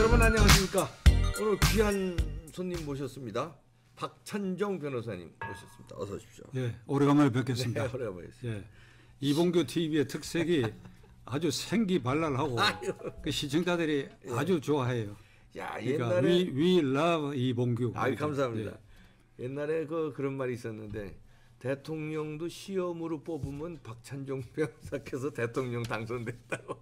여러분 안녕하십니까. 오늘 귀한 손님 모셨습니다. 박찬종 변호사님 모셨습니다. 어서 오십시오. 예, 오래간만에 뵙겠습니다. 네, 오래간만에 뵙습니다. 예, 이봉규 TV의 특색이 아주 생기발랄하고 그 시청자들이 아주 좋아해요. 야, 그러니까 옛날에 we love 이봉규. 아유, 감사합니다. 예. 옛날에 그런 말이 있었는데 대통령도 시험으로 뽑으면 박찬종 변호사께서 대통령 당선됐다고.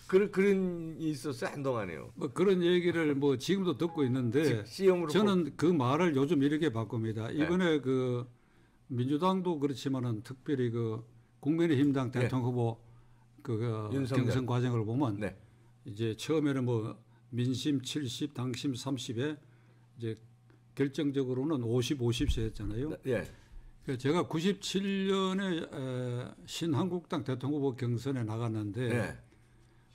그런 일이 있었어요 한동안에요. 뭐 그런 얘기를 뭐 지금도 듣고 있는데 시험으로 저는 그 말을 요즘 이렇게 바꿉니다. 이번에 그 민주당도 그렇지만은 특별히 그 국민의힘당 대통령 후보 그 경선 과정을 보면 네. 이제 처음에는 뭐 민심 70, 당심 30에 이제 결정적으로는 50, 50세였잖아요. 예. 제가 97년에 신한국당 대통령 후보 경선에 나갔는데 네.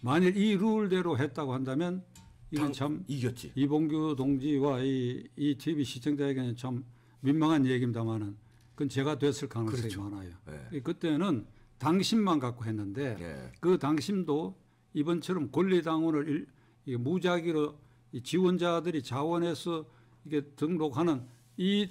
만일 이 룰대로 했다고 한다면 이건 참 이겼지. 이봉규 동지와 이 TV 시청자에게는 참 민망한 얘기입니다만은 그건 제가 됐을 가능성이 그렇죠. 많아요. 네. 그때는 당심만 갖고 했는데 네. 그 당심도 이번처럼 권리당원을 무작위로 이 지원자들이 자원해서 이게 등록하는 이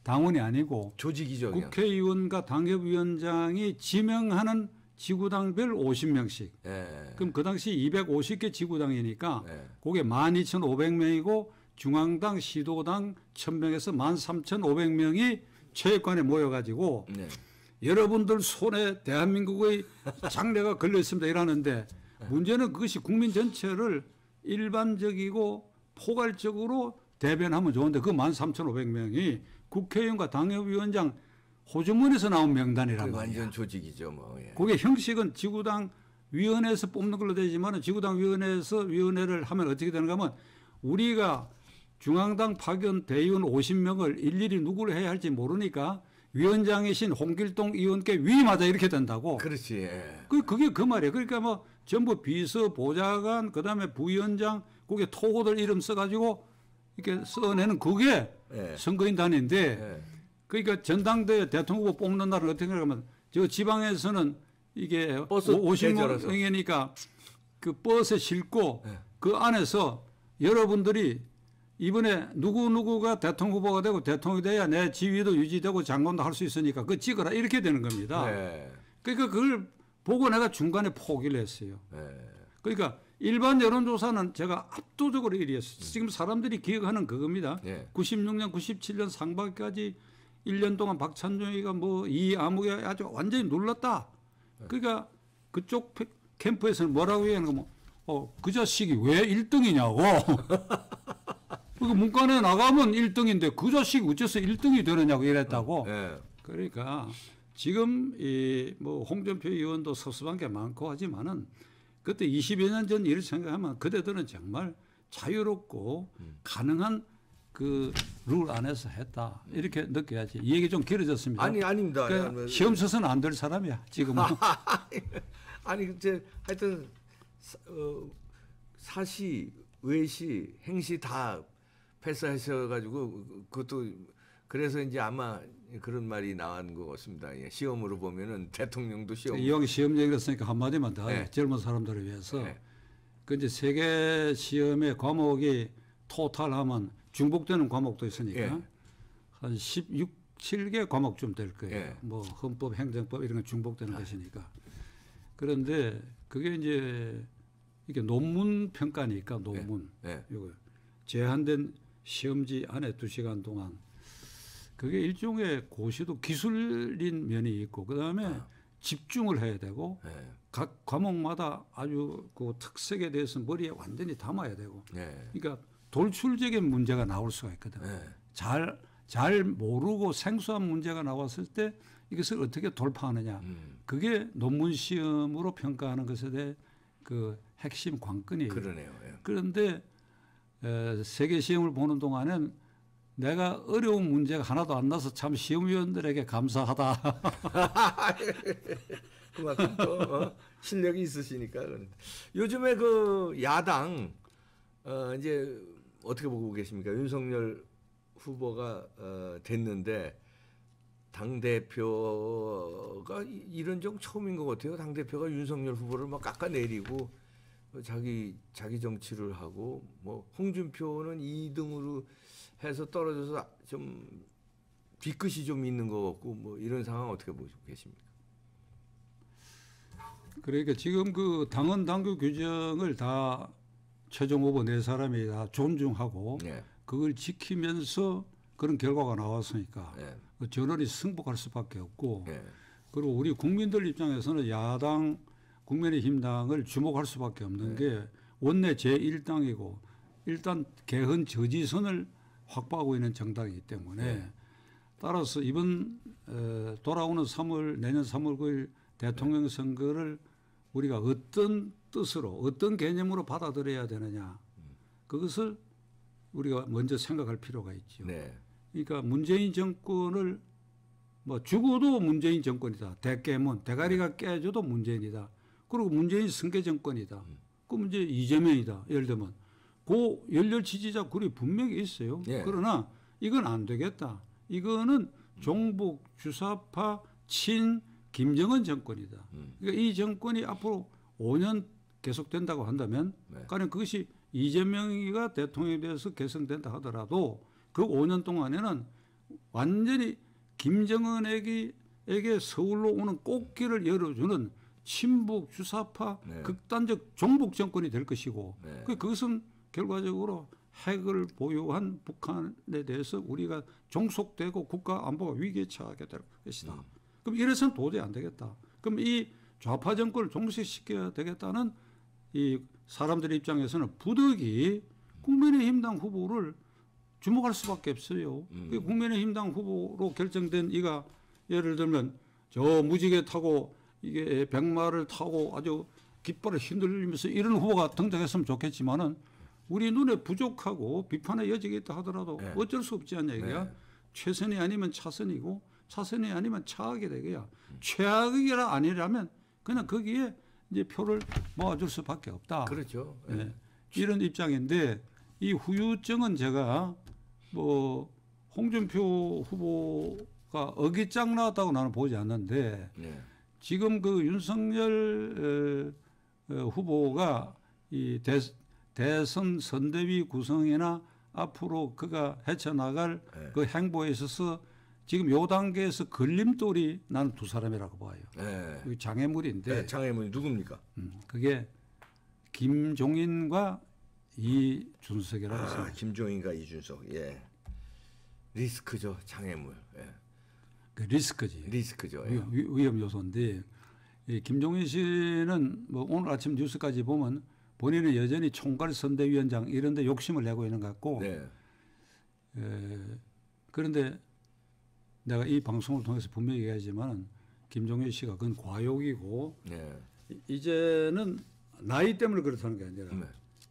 당원이 아니고 조직이죠. 국회의원과 당협위원장이 지명하는 지구당별 50명씩. 예. 그럼 그 당시 250개 지구당이니까 예. 그게 12,500명이고 중앙당, 시도당 1,000명에서 13,500명이 체육관에 모여가지고 네. 여러분들 손에 대한민국의 장래가 걸려 있습니다 이러는데 문제는 그것이 국민 전체를 일반적이고 포괄적으로 대변하면 좋은데 그 13,500명이 국회의원과 당협위원장 호주머니에서 나온 명단이란 말이야. 완전 조직이죠, 뭐. 예. 그게 형식은 지구당 위원회에서 뽑는 걸로 되지만 지구당 위원회에서 위원회를 하면 어떻게 되는가 하면 우리가 중앙당 파견 대의원 50명을 일일이 누구를 해야 할지 모르니까 위원장이신 홍길동 의원께 위임하자 이렇게 된다고. 그렇지. 예. 그게 그 말이에요. 그러니까 뭐 전부 비서, 보좌관, 그다음에 부위원장, 그게 토고들 이름 써가지고 이렇게 써내는 그게 예. 선거인단인데. 예. 그러니까 전당대회 대통령 후보 뽑는 날은 어떻게 하면 저 지방에서는 이게 버스 50명이니까 그 버스에 싣고 네. 그 안에서 여러분들이 이번에 누구누구가 대통령 후보가 되고 대통령이 돼야 내 지위도 유지되고 장관도 할 수 있으니까 그거 찍어라 이렇게 되는 겁니다. 네. 그러니까 그걸 보고 내가 중간에 포기를 했어요. 네. 그러니까 일반 여론조사는 제가 압도적으로 1위였어요. 지금 사람들이 기억하는 그겁니다. 네. 96년, 97년 상반기까지 1년 동안 박찬종이가 뭐 이 아무개 아주 완전히 눌렀다. 그러니까 그쪽 캠프에서는 뭐라고 얘기하는 거 그 자식이 왜 1등이냐고. 그 문간에 나가면 1등인데 그 자식이 어째서 1등이 되느냐고 이랬다고. 네. 그러니까 지금 이 뭐 홍준표 의원도 섭섭한 게 많고 하지만은 그때 20여 년 전 일을 생각하면 그대들은 정말 자유롭고 가능한 그 룰 안에서 했다 이렇게 느껴야지. 이 얘기 좀 길어졌습니다. 아닙니다. 그러니까 시험 쳐서는 안 될 사람이야 지금은. 아니 이제 하여튼 사시, 외시, 행시 다 패스하셔가지고 그것도 그래서 이제 아마 그런 말이 나온 것 같습니다. 예, 시험으로 보면은 대통령도 시험. 이왕 시험 얘기를 했으니까 한마디만 더 네. 젊은 사람들을 위해서. 네. 그 이제 세계 시험의 과목이 토탈하면 중복되는 과목도 있으니까 예. 한 16, 7개 과목쯤 될 거예요. 예. 뭐 헌법, 행정법 이런 건 중복되는 것이니까. 그런데 그게 이제 이게 논문 평가니까 논문. 예. 이거 제한된 시험지 안에 2시간 동안 그게 일종의 고시도 기술인 면이 있고 그다음에 집중을 해야 되고 각 과목마다 아주 그 특색에 대해서 머리에 완전히 담아야 되고 그러니까 돌출적인 문제가 나올 수가 있거든. 잘 모르고 생소한 문제가 나왔을 때 이것을 어떻게 돌파하느냐. 그게 논문 시험으로 평가하는 것에 대해 그 핵심 관건이에요. 그러네요. 예. 그런데 세계 시험을 보는 동안은 내가 어려운 문제가 하나도 안 나서 참 시험위원들에게 감사하다. 그만큼 또 실력이 있으시니까. 요즘에 그 야당 이제 어떻게 보고 계십니까? 윤석열 후보가 됐는데 당대표가 이런 적 처음인 것 같아요. 당대표가 윤석열 후보를 막 깎아내리고 자기 정치를 하고 뭐 홍준표는 2등으로 해서 떨어져서 좀 뒤끝이 좀 있는 것 같고 뭐 이런 상황 어떻게 보시고 계십니까? 그러니까 지금 그 당헌 당규 규정을 다 최종 후보 네 사람이 다 존중하고 네. 그걸 지키면서 그런 결과가 나왔으니까 네. 전원이 승복할 수밖에 없고 네. 그리고 우리 국민들 입장에서는 야당 국민의힘당을 주목할 수밖에 없는 네. 게 원내 제1당이고 일단 개헌 저지선을 확보하고 있는 정당이기 때문에 네. 따라서 이번 돌아오는 내년 3월 9일 대통령 선거를 우리가 어떤 뜻으로 어떤 개념으로 받아들여야 되느냐 그것을 우리가 먼저 생각할 필요가 있죠. 네. 그러니까 문재인 정권을 뭐 죽어도 문재인 정권이다. 대깨면 대가리가 깨져도 문재인이다. 그리고 문재인 승계 정권이다. 그럼 이제 이재명이다. 예를 들면 그 열렬 지지자 그룹이 분명히 있어요. 네. 그러나 이건 안 되겠다. 이거는 종북 주사파 친 김정은 정권이다. 그러니까 이 정권이 앞으로 5년 계속된다고 한다면 가령 그것이 이재명이가 대통령에 대해서 개성된다 하더라도 그 5년 동안에는 완전히 김정은에게 서울로 오는 꽃길을 열어주는 친북 주사파 네. 극단적 종북 정권이 될 것이고 네. 그것은 결과적으로 핵을 보유한 북한에 대해서 우리가 종속되고 국가 안보가 위기에 처하게 될 것이다. 그럼 이래서는 도저히 안 되겠다. 그럼 이 좌파 정권을 종식시켜야 되겠다는 이 사람들 입장에서는 부득이 국민의힘당 후보를 주목할 수밖에 없어요. 국민의힘당 후보로 결정된 이가 예를 들면 저 무지개 타고 이게 백마를 타고 아주 깃발을 휘둘리면서 이런 후보가 등장했으면 좋겠지만은 우리 눈에 부족하고 비판의 여지가 있다 하더라도 네. 어쩔 수 없지 않냐 이거야. 네. 최선이 아니면 차선이고 차선이 아니면 차악이 되거야. 최악이라 아니라면 그냥 거기에 이제 표를 모아줄 수밖에 없다. 그렇죠. 네. 이런 입장인데 이 후유증은 제가 뭐 홍준표 후보가 어깃장 나왔다고 나는 보지 않는데 네. 지금 그 윤석열 후보가 이 대선 선대위 구성이나 앞으로 그가 헤쳐나갈 네. 그 행보에 있어서 지금 요 단계에서 걸림돌이 나는 두 사람이라고 봐요. 네. 이 장애물인데 네. 장애물이 누굽니까? 그게 김종인과 이준석이라고 있습니다. 김종인과 이준석. 예. 리스크죠. 장애물. 예. 그 리스크지. 리스크죠. 예. 위험 요소인데 이 김종인 씨는 뭐 오늘 아침 뉴스까지 보면 본인은 여전히 총괄 선대위원장 이런 데 욕심을 내고 있는 것 같고 네. 그런데 내가 이 방송을 통해서 분명히 얘기하지만 김종인 씨가 그건 과욕이고 네. 이제는 나이 때문에 그렇다는 게 아니라 네.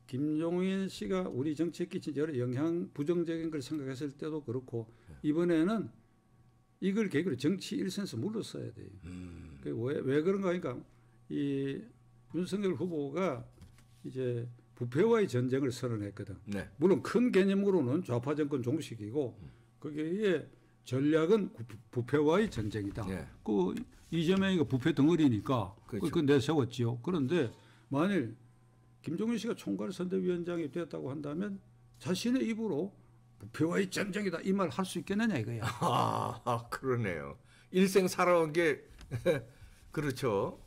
김종인 씨가 우리 정치에 끼친 여러 영향 부정적인 걸 생각했을 때도 그렇고 이번에는 이걸 계기로 정치 일선에서 물러서야 돼요. 왜 그런가 하니까 이 윤석열 후보가 이제 부패와의 전쟁을 선언했거든. 네. 물론 큰 개념으로는 좌파 정권 종식이고 거기에 전략은 부패와의 전쟁이다. 네. 그 이재명이가 부패 덩어리니까 그렇죠. 그걸 내세웠지요. 그런데 만일 김종인 씨가 총괄 선대위원장이 됐다고 한다면 자신의 입으로 부패와의 전쟁이다 이 말 할 수 있겠느냐 이거야. 그러네요. 일생 살아온 게 그렇죠.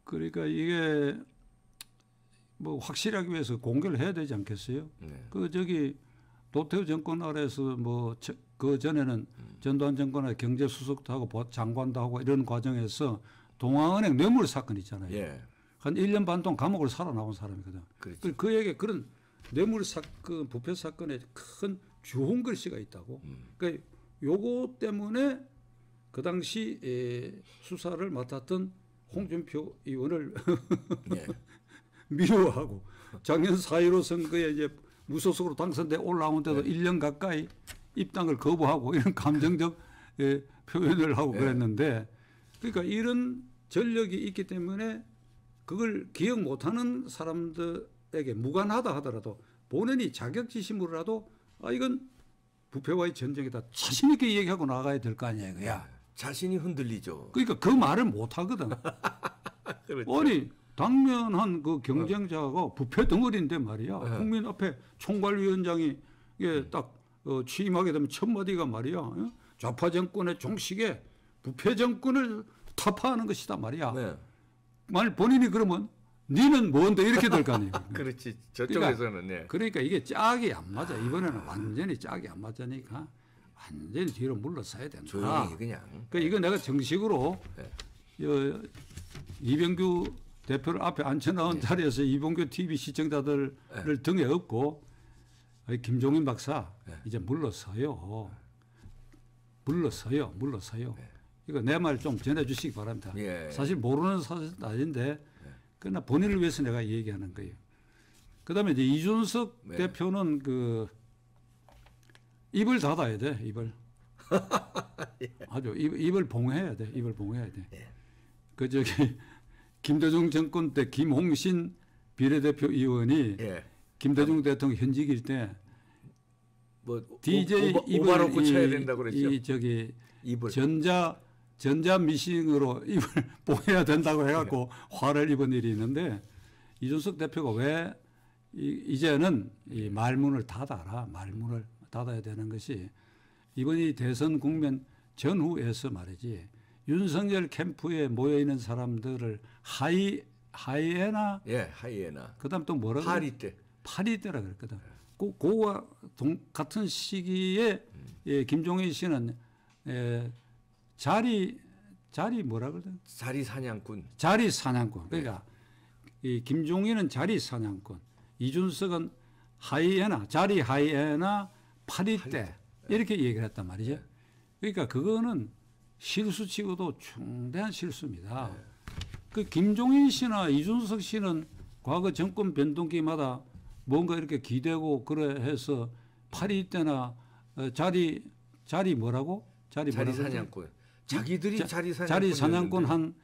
그러니까 이게 뭐 확실하기 위해서 공개를 해야 되지 않겠어요? 네. 그 저기 노태우 정권 아래에서 뭐 그 전에는 전두환 정권의 경제수석도 하고 장관도 하고 이런 과정에서 동아은행 뇌물 사건 있잖아요. 예. 한 1년 반 동안 감옥을 살아 나온 사람이거든. 그렇죠. 그에게 그런 뇌물 사건, 부패 사건에 큰 주홍 글씨가 있다고. 그러니까 요거 때문에 그 당시 수사를 맡았던 홍준표 의원을 예. 미워하고 작년 4.15 선거에 이제 무소속으로 당선돼 올라오는데도 1년 가까이 입당을 거부하고 이런 감정적 표현을 하고 그랬는데 그러니까 이런 전력이 있기 때문에 그걸 기억 못하는 사람들에게 무관하다 하더라도 본인이 자격지심으로라도 이건 부패와의 전쟁이다 자신 있게 얘기하고 나가야 될 거 아니야 이거야. 자신이 흔들리죠. 그러니까 그 말을 못 하거든. 그렇죠. 아니 당면한 그 경쟁자가 부패 덩어리인데 말이야. 국민 앞에 총괄위원장이 이게 딱 취임하게 되면 첫 마디가 말이야. 좌파 정권의 종식에 부패 정권을 타파하는 것이다 말이야. 네. 만약 본인이 그러면 니는 뭔데 이렇게 될 거 아니에요. 그렇지. 저쪽에서는 네. 그러니까 이게 짝이 안 맞아. 이번에는 완전히 짝이 안 맞으니까 완전히 뒤로 물러서야 된다. 조용히 그냥. 그러니까 이거 내가 정식으로 네. 이병규 대표를 앞에 앉혀놓은 자리에서 이병규 TV 시청자들을 등에 업고 김종인 박사 이제 물러서요. 물러서요. 이거 내 말 좀 전해주시기 바랍니다. 예. 사실 모르는 사실은 아닌데 그러나 본인을 위해서 내가 얘기하는 거예요. 그다음에 이제 이준석 대표는 그 입을 닫아야 돼. 입을. 아주 입을 봉해야 돼. 입을 봉해야 돼. 그 저기 김대중 정권 때 김홍신 비례대표 의원이 김대중 대통령 현직일 때 뭐 DJ 오바로 고쳐야 된다고 그랬죠. 이 저기 입을. 전자 미싱으로 입을 봉해야 된다고 해갖고 화를 입은 일이 있는데 이준석 대표가 왜 이제는 이 말문을 닫아라. 말문을 닫아야 되는 것이 이번이 대선 국면 전후에서 말이지 윤석열 캠프에 모여 있는 사람들을 하이에나 하이에나. 그다음 또 뭐라고 파리떼라 그랬거든. 그와 같은 시기에 김종인 씨는 자리 뭐라 그러든? 자리 사냥꾼. 그러니까 이 김종인은 자리 사냥꾼, 이준석은 자리 하이에나 파리떼 이렇게 얘기를 했단 말이죠. 그러니까 그거는 실수치고도 중대한 실수입니다. 그 김종인 씨나 이준석 씨는 과거 정권 변동기마다 뭔가 이렇게 기대고 그래 해서 파리떼나 자리 뭐라고? 자리 사냥꾼. 자기들이 자리 사냥꾼 한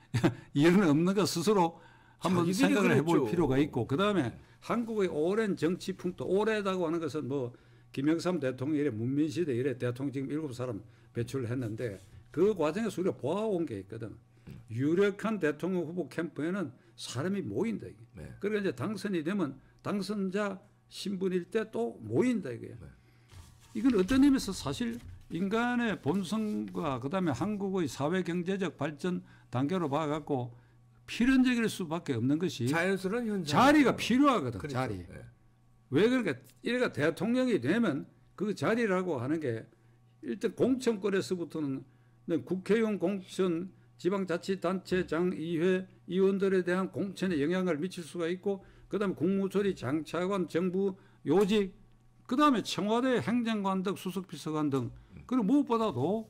일은 없는가 스스로 한번 생각을 해볼 필요가 있고 그다음에 한국의 오랜 정치 풍토 오래다고 하는 것은 뭐 김영삼 대통령 이래 문민시대 이래 대통령 지금 7사람 배출을 했는데 그 과정에서 우리가 보아온 게 있거든. 유력한 대통령 후보 캠프에는 사람이 모인다 이게. 그러니까 이제 당선이 되면 당선자 신분일 때 또 모인다 이거예요. 이건 어떤 의미에서 사실 인간의 본성과 그다음에 한국의 사회 경제적 발전 단계로 봐갖고 필연적일 수밖에 없는 것이 자연스러운 현상. 자리가 필요하거든. 그렇죠. 자리. 왜 그러니까 이래가 대통령이 되면 그 자리라고 하는 게 일단 공천권에서부터는 국회의원 공천, 지방자치단체장, 의회 의원들에 대한 공천에 영향을 미칠 수가 있고 그다음에 국무처리, 장차관, 정부 요직, 그다음에 청와대 행정관 등 수석비서관 등 그리고 무엇보다도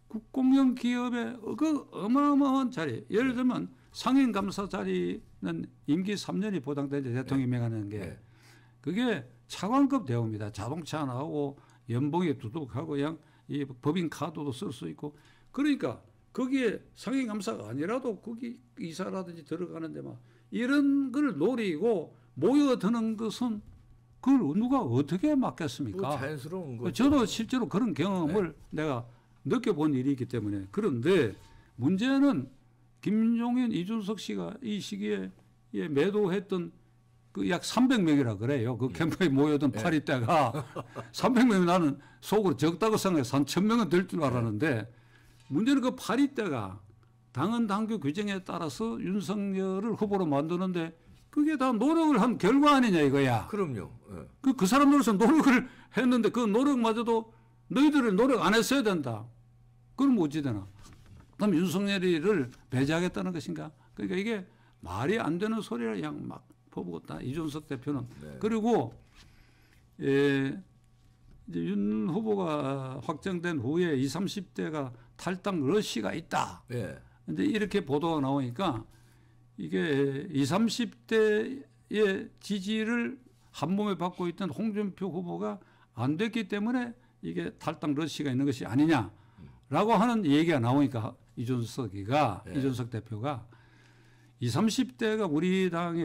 국공영 기업의 그 어마어마한 자리. 예를 들면 상임감사 자리는 임기 3년이 보장된 대통령이 명하는 게 그게 차관급 대우입니다. 자동차 나오고 연봉이 두둑하고 이 법인 카드도 쓸 수 있고 그러니까 거기에 상임감사가 아니라도 거기 이사라든지 들어가는데 막 이런 걸 노리고 모여드는 것은 그걸 누가 어떻게 막겠습니까? 뭐 자연스러운 거죠. 저도 실제로 그런 경험을 내가 느껴본 일이 있기 때문에 그런데 문제는 김종인, 이준석 씨가 이 시기에 매도했던 그 약 300명이라 그래요. 그 캠프에 모여든 파리떼가 300명이 나는 속으로 적다고 생각해서 한 1000명은 될 줄 알았는데 문제는 그 파리떼가 당헌 당규 규정에 따라서 윤석열을 후보로 만드는데 그게 다 노력을 한 결과 아니냐 이거야. 그럼요. 그 사람들로서 노력을 했는데 그 노력마저도 너희들은 노력 안 했어야 된다. 그럼 어찌 되나? 그럼 윤석열이를 배제하겠다는 것인가? 그러니까 이게 말이 안 되는 소리를 그냥 막 퍼붓었다. 이준석 대표는. 그리고 이제 윤 후보가 확정된 후에 20, 30대가 탈당 러시가 있다. 근데 이렇게 보도가 나오니까 이게 20, 30대의 지지를 한 몸에 받고 있던 홍준표 후보가 안 됐기 때문에 이게 탈당 러시가 있는 것이 아니냐라고 하는 얘기가 나오니까 이준석 대표가 20, 30대가 우리 당에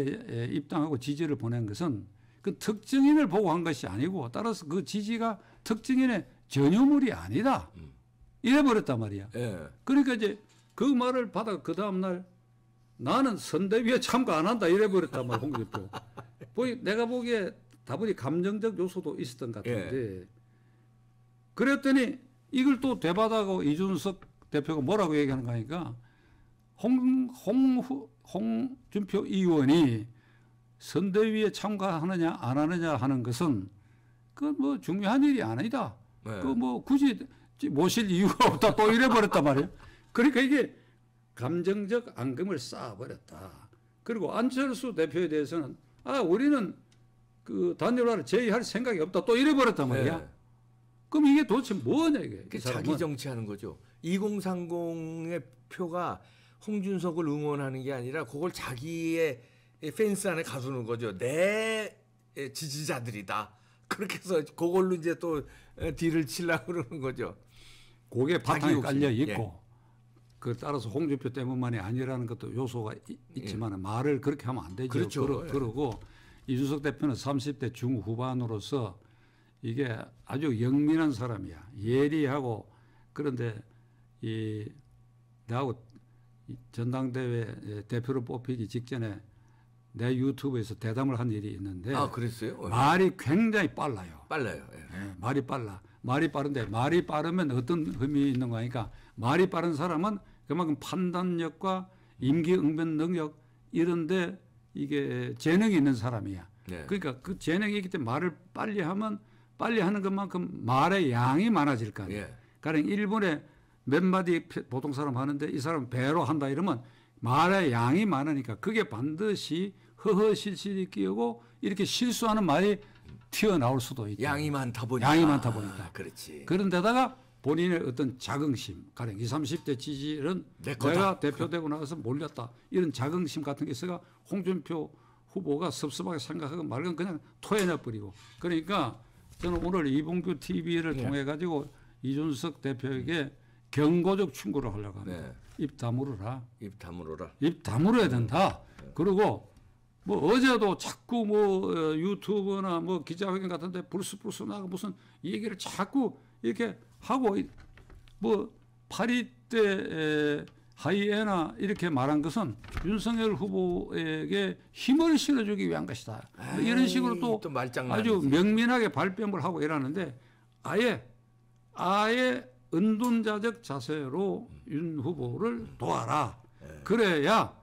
입당하고 지지를 보낸 것은 그 특정인을 보고 한 것이 아니고 따라서 그 지지가 특정인의 전유물이 아니다. 이래버렸단 말이야. 그러니까 이제 그 말을 받아 그 다음날 나는 선대위에 참가 안 한다 이래 버렸단 말이야 홍준표. 내가 보기에 다분히 감정적 요소도 있었던 것 같은데 그랬더니 이걸 또 되받아고 이준석 대표가 뭐라고 얘기하는 거 아니까 홍준표 의원이 선대위에 참가하느냐 안 하느냐 하는 것은 그 뭐 중요한 일이 아니다. 그 뭐 굳이 모실 이유가 없다 또 이래 버렸단 말이에요. 그러니까 이게 감정적 앙금을 쌓아버렸다. 그리고 안철수 대표에 대해서는 우리는 그 단일화를 제의할 생각이 없다 또 이래 버렸단 말이야. 그럼 이게 도대체 뭐냐 이게. 자기 정치하는 거죠. 2030의 표가 홍준석을 응원하는 게 아니라 그걸 자기의 펜스 안에 가두는 거죠. 내 지지자들이다. 그렇게 해서 그걸로 이제 또 딜을 치려고 그러는 거죠. 그게 바탕에 깔려 있고 그 따라서 홍준표 때문만이 아니라는 것도 요소가 있지만 말을 그렇게 하면 안 되죠. 그렇죠. 그러고 이준석 대표는 30대 중후반으로서 이게 아주 영민한 사람이야. 예리하고 그런데 나하고 전당대회 대표로 뽑히기 직전에 내 유튜브에서 대담을 한 일이 있는데 그랬어요? 말이 굉장히 빨라요. 빨라요. 말이 빨라. 말이 빠른데 말이 빠르면 어떤 의미 있는 거 아니까 말이 빠른 사람은 그만큼 판단력과 임기응변 능력 이런데 이게 재능이 있는 사람이야. 그러니까 그 재능이 있기 때문에 말을 빨리 하면 빨리 하는 것만큼 말의 양이 많아질 거 아니에요. 가령 1분에 몇 마디 보통 사람 하는데 이 사람 배로 한다 이러면 말의 양이 많으니까 그게 반드시 허허실실이 끼고 이렇게 실수하는 말이 튀어나올 수도 있다. 양이 많다 보니까. 그렇지. 그런데다가 본인의 어떤 자긍심, 가령 20, 30대 지지율은 내가 대표되고 나서 몰렸다. 이런 자긍심 같은 게 있어가 홍준표 후보가 섭섭하게 생각하고 말건 그냥 토해내버리고. 그러니까 저는 오늘 이봉규 TV를 통해 가지고 이준석 대표에게 경고적 충고를 하려고 합니다. 입 다물어라. 입 다물어야 된다. 그리고 뭐 어제도 자꾸 뭐 유튜브나 뭐 기자회견 같은데 불쑥 나가 무슨 얘기를 자꾸 이렇게 하고 뭐 파리 때 하이에나 이렇게 말한 것은 윤석열 후보에게 힘을 실어주기 위한 것이다. 이런 식으로 또 아주 명민하게 발뺌을 하고 이러는데 아예 은둔자적 자세로 윤 후보를 도와라. 그래야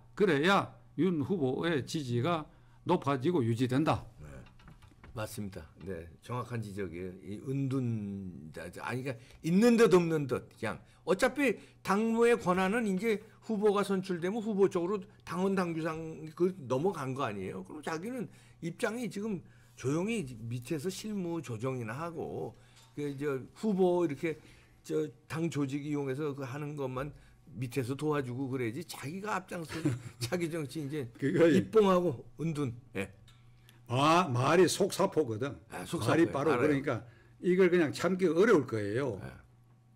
윤 후보의 지지가 높아지고 유지된다. 맞습니다. 네, 정확한 지적이에요. 이 은둔자, 그러니까 있는 듯 없는 듯 그냥 어차피 당무의 권한은 이제 후보가 선출되면 후보 쪽으로 당원 당규상 넘어간 거 아니에요. 그럼 자기는 입장이 지금 조용히 밑에서 실무 조정이나 하고 후보 이렇게 당 조직 이용해서 하는 것만 밑에서 도와주고 그래야지 자기가 앞장서서 자기 정치 이제 입봉하고 은둔. 말이 속사포거든. 말이 빠르고 그러니까 이걸 그냥 참기 어려울 거예요.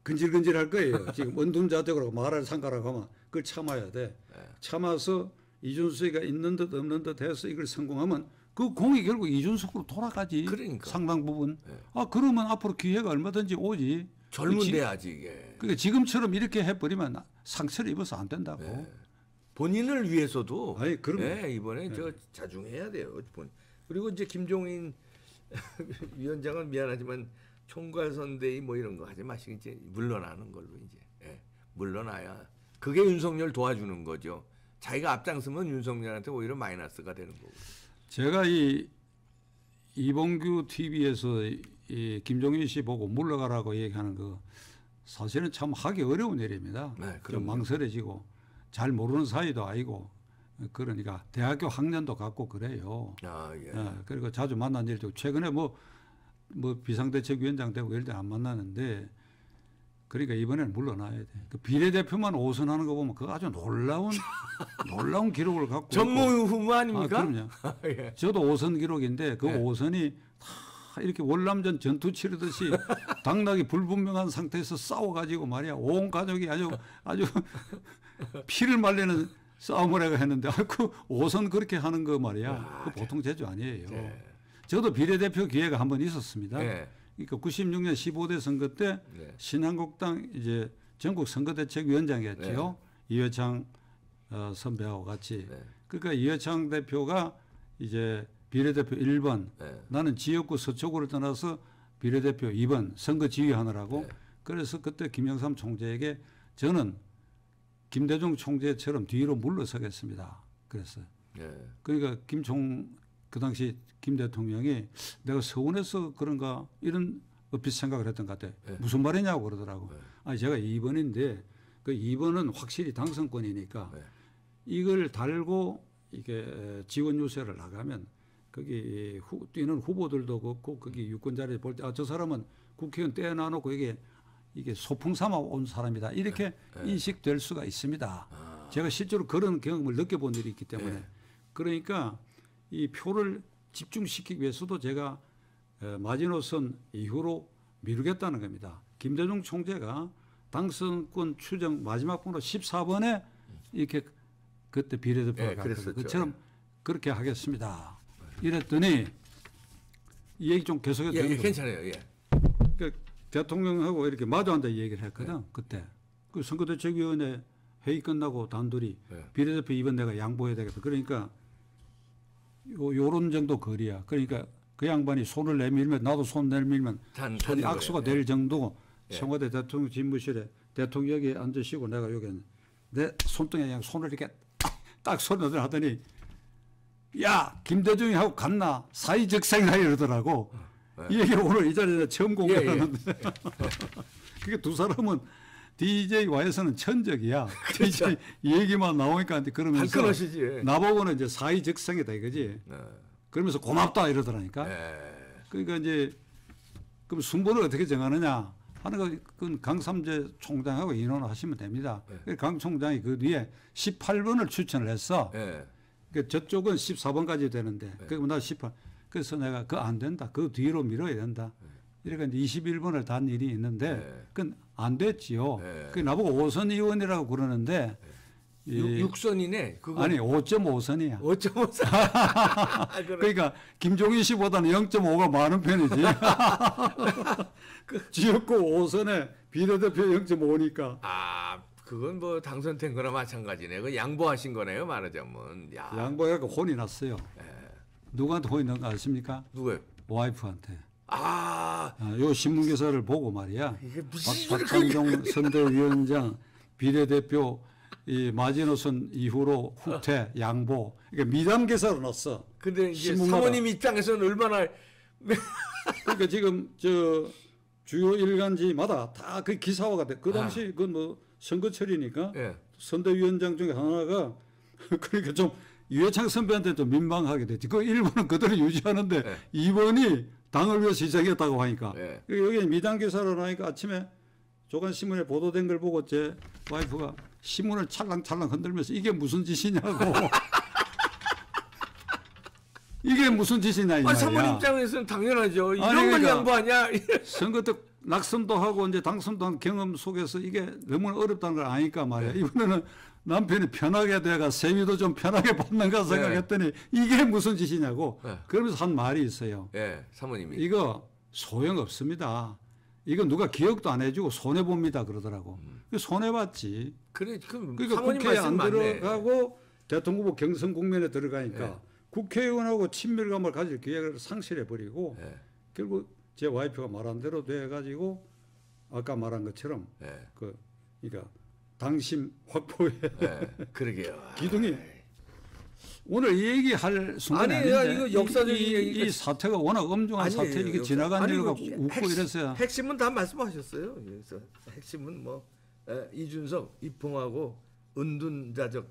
근질근질할 거예요. 지금 은둔자적으로 말을 상가라고 하면 그걸 참아야 돼. 참아서 이준석이가 있는 듯 없는 듯 해서 이걸 성공하면 그 공이 결국 이준석으로 돌아가지. 그러니까. 상당 부분. 그러면 앞으로 기회가 얼마든지 오지. 젊은데 아직. 그러니까 지금처럼 이렇게 해버리면 상처를 입어서 안 된다고. 본인을 위해서도 이번에 저 자중해야 돼요. 그리고 이제 김종인 위원장은 미안하지만 총괄선대위 뭐 이런 거 하지 마시고 이제 물러나는 걸로 이제 물러나야 그게 윤석열 도와주는 거죠. 자기가 앞장서면 윤석열한테 오히려 마이너스가 되는 거고. 제가 이봉규 TV에서 이 김종인 씨 보고 물러가라고 얘기하는 거 사실은 참 하기 어려운 일입니다. 좀 망설여지고 잘 모르는 사이도 아니고 그러니까 대학교 학년도 같고 그래요. 그리고 자주 만난 일도 최근에 뭐 비상대책위원장 되고 이럴 때 안 만나는데 그러니까 이번에는 물러나야 돼. 그 비례대표만 5선 하는 거 보면 그거 아주 놀라운 기록을 갖고 전무후무 아닙니까? 그럼요. 저도 5선 기록인데 그 5선이 다 이렇게 월남전 전투 치르듯이 당락이 불분명한 상태에서 싸워가지고 말이야 온 가족이 아주 피를 말리는 싸움을 해가 했는데 그 5선 그렇게 하는 거 말이야. 그 보통 제주 아니에요. 저도 비례대표 기회가 한번 있었습니다. 그러니까 96년 15대 선거 때 신한국당 이제 전국 선거대책위원장이었죠. 이회창 선배하고 같이. 네. 그러니까 이해창 대표가 이제 비례대표 1번, 네. 나는 지역구 서초구를 떠나서 비례대표 2번 선거 지휘하느라고. 네. 그래서 그때 김영삼 총재에게 저는 김대중 총재처럼 뒤로 물러서겠습니다. 그랬어요. 네. 그러니까 그 당시 김 대통령이 내가 서운해서 그런가 이런 얼핏 생각을 했던 것 같아요. 네. 무슨 말이냐고 그러더라고. 네. 아니 제가 2번인데 그 2번은 확실히 당선권이니까 네. 이걸 달고 이게 지원 유세를 나가면 거기 뛰는 후보들도 그렇고 거기 유권자를 볼 때 아, 저 사람은 국회의원 떼어놔놓고 이게 소풍 삼아 온 사람이다 이렇게 인식될 수가 있습니다. 제가 실제로 그런 경험을 느껴본 일이 있기 때문에 그러니까 이 표를 집중시키기 위해서도 제가 마지노선 이후로 미루겠다는 겁니다. 김대중 총재가 당선권 추정 마지막 번호 14번에 이렇게 그때 비례대표가 갔거든요. 그처럼 그렇게 하겠습니다. 이랬더니 이 얘기 좀 계속해도 예, 됩니다. 괜찮아요. 예. 그러니까 대통령하고 이렇게 마주 앉아 얘기를 했거든. 그때 그 선거대책위원회 회의 끝나고 단둘이 비례대표 2번 내가 양보해야 되겠다. 그러니까 요런 정도 거리야. 그러니까 그 양반이 손을 내밀면 나도 손 내밀면 손이 악수가 될 정도 청와대 대통령 집무실에 대통령이 앉으시고 내가 여기 내 손등에 그냥 손을 이렇게 딱 손을 하더니 야 김대중이 하고 갔나 사이적생이라 이러더라고. 이 얘기를 오늘 이 자리에 처음 공개하는데 그게 두 사람은 DJ와에서는 천적이야. 그렇죠. 얘기만 나오니까 그러면서 발끈하시지. 나보고는 이제 사이적생이다 이거지. 그러면서 고맙다 이러더라니까. 그러니까 이제 그럼 순번을 어떻게 정하느냐 하는 건 강삼재 총장하고 의논을 하시면 됩니다. 강 총장이 그 뒤에 18번을 추천을 했어. 그러니까 저쪽은 14번까지 되는데 그리고 나 18. 그래서 내가 그거 안 된다. 그 뒤로 미뤄야 된다. 이러니까 이제 21번을 단 일이 있는데 그건 안 됐지요. 그 나보고 5선 의원이라고 그러는데 6선이네. 그거. 아니 5.5선이야. 5.5선. 그러니까 김종인 씨보다는 0.5가 많은 편이지. 지역구 5선에 비례대표 0.5니까. 아, 그건 뭐 당선된 거나 마찬가지네. 그 양보하신 거네요, 말하자면. 야. 양보해서 혼이 났어요. 누구한테 혼이 난 거 아십니까? 누구요? 와이프한테. 요 신문 기사를 보고 말이야. 이게 무슨 박찬종 선대위원장 비례대표 이 마지노선 이후로 후퇴 양보. 그러니까 미담 기사로 넣었어. 근데 이제 신문마다. 사모님 입장에서는 얼마나 그러니까 지금 저 주요 일간지마다 다 그 기사화가 돼. 그 당시 그건 뭐 선거철이니까 선대위원장 중에 하나가 그러니까 좀 유해창 선배한테 좀 민망하게 됐지. 그 1번은 그대로 유지하는데 2번이 당을 위해서 희생했다고 하니까 여기 미담 기사로 나니까 아침에 조간신문에 보도된 걸 보고 제 와이프가 신문을 찰랑찰랑 흔들면서 이게 무슨 짓이냐고. 이게 무슨 짓이냐 이 말이야. 사모님 입장에서는 당연하죠. 이런 걸 그러니까 양보하냐. 선거 때 낙선도 하고 이제 당선도 한 경험 속에서 이게 너무 어렵다는 걸 아니까 말이야. 이번에는 남편이 편하게 돼가 세미도 좀 편하게 받는가 생각했더니 이게 무슨 짓이냐고. 그러면서 한 말이 있어요. 사모님이. 이거 소용없습니다. 이거 누가 기억도 안 해주고 손해봅니다 그러더라고. 손해봤지. 그러니까 국회에 안 들어가고 대통령 후보 경선 국면에 들어가니까 국회의원하고 친밀감을 가질 기회를 상실해버리고 결국 제 와이프가 말한 대로 돼가지고 아까 말한 것처럼 그러니까 당심 확보에 그러게요. 기둥이 오늘 이 얘기할 순간이 아닌데 이거 역사적인 이 사태가 워낙 엄중한 사태 이게 지나간 일을 갖고 웃고 이랬어요. 핵심은 다 말씀하셨어요. 그래서 핵심은 뭐 이준석 입봉하고 은둔자적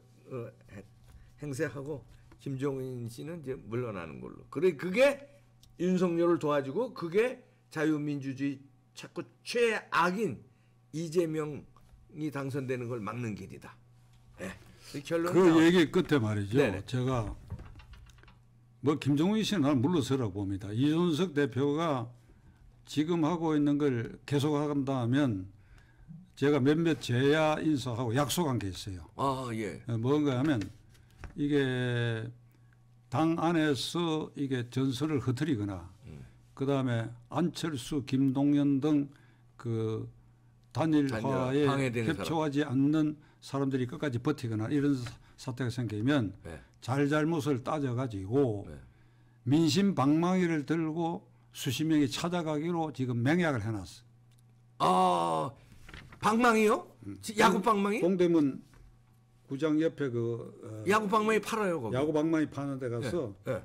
행세하고 김종인 씨는 이제 물러나는 걸로. 그게 윤석열을 도와주고 그게 자유민주주의 자꾸 최악인 이재명이 당선되는 걸 막는 길이다. 그 얘기 끝에 말이죠. 네네. 제가 뭐 김종인 씨는 날 물러서라고 봅니다. 이준석 대표가 지금 하고 있는 걸 계속한다면 제가 몇몇 제야 인사하고 약속한 게 있어요. 뭔가 하면 이게 당 안에서 이게 전선을 흐트리거나 그다음에 안철수, 김동연 등 그 단일화에 협조하지 않는 사람들이 끝까지 버티거나 이런 사태가 생기면 네. 잘잘못을 따져가지고 네. 민심 방망이를 들고 수십 명이 찾아가기로 지금 맹약을 해놨어. 아, 방망이요? 야구 방망이? 동대문 구장 옆에 야구 방망이 팔아요 거기. 야구 방망이 파는 데 가서 네.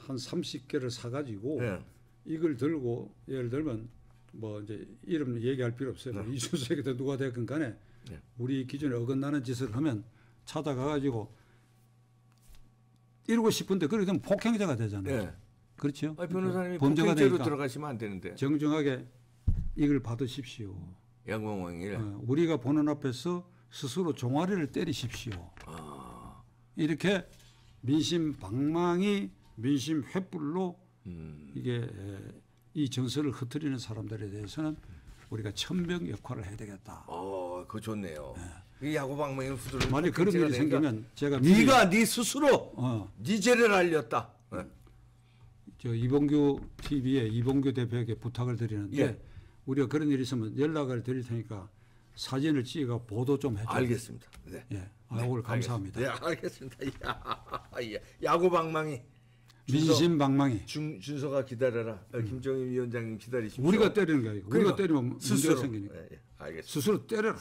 한 30개를 사가지고 네. 이걸 들고 예를 들면 뭐 이제 이름 얘기할 필요 없어요. 뭐 이준석이든 누가 됐건 간에 네. 우리 기준에 어긋나는 짓을 하면 찾아가가지고 이러고 싶은데 그렇게 되면 폭행자가 되잖아요. 네. 그렇죠? 아니, 변호사님이 범죄가 폭행죄로 되니까 들어가시면 안 되는데. 정정하게 이걸 받으십시오. 야구방망이를. 우리가 보는 앞에서 스스로 종아리를 때리십시오. 이렇게 민심 방망이, 민심 횃불로 이게 이 정서를 흩트리는 사람들에 대해서는 우리가 천병 역할을 해야 되겠다. 그거 좋네요. 이 야구방망이는 후들. 만약 그런 일이 생기면 제가 네가 네 스스로 네 죄를 알렸다. 저 이봉규 TV에 이봉규 대표에게 부탁을 드리는데 예. 우리가 그런 일이 있으면 연락을 드릴 테니까 사진을 찍어 보도 좀 해줘요. 알겠습니다. 네. 예, 오늘 감사합니다. 네, 알겠습니다. 야구방망이. 민심 방망이. 준서가 기다려라. 김정일 위원장님 기다리십시오. 우리가 때리는 게 아니고 그러니까 우리가 때리면 문제가 스스로. 생기니까 알겠습니다. 스스로 때려라.